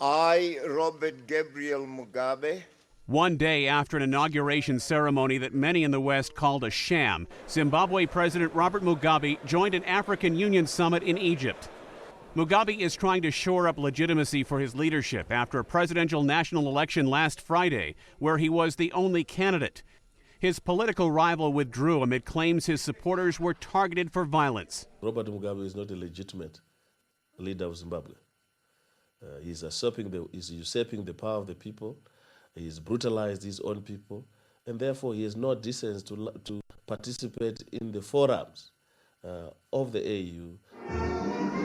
I, Robert Gabriel Mugabe. One day after an inauguration ceremony that many in the West called a sham, Zimbabwe President Robert Mugabe joined an African Union summit in Egypt. Mugabe is trying to shore up legitimacy for his leadership after a presidential national election last Friday, where he was the only candidate. His political rival withdrew amid claims his supporters were targeted for violence. Robert Mugabe is not a legitimate leader of Zimbabwe. He's usurping the power of the people. He's brutalized his own people, and therefore he has no decency to participate in the forums of the AU.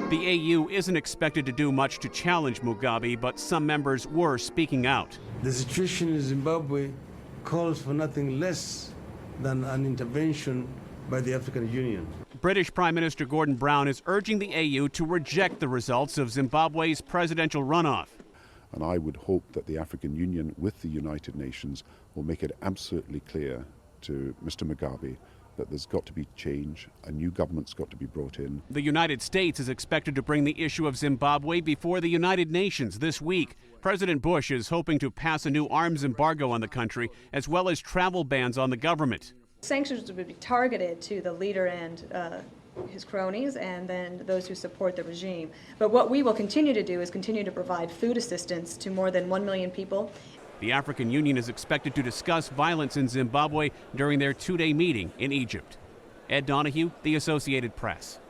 The AU isn't expected to do much to challenge Mugabe, but some members were speaking out. The situation in Zimbabwe calls for nothing less than an intervention by the African Union. British Prime Minister Gordon Brown is urging the AU to reject the results of Zimbabwe's presidential runoff. And I would hope that the African Union with the United Nations will make it absolutely clear to Mr. Mugabe that there's got to be change, a new government's got to be brought in. The United States is expected to bring the issue of Zimbabwe before the United Nations this week. President Bush is hoping to pass a new arms embargo on the country, as well as travel bans on the government. Sanctions would be targeted to the leader and his cronies, and then those who support the regime. But what we will continue to do is continue to provide food assistance to more than 1 million people. The African Union is expected to discuss violence in Zimbabwe during their two-day meeting in Egypt. Ed Donahue, The Associated Press.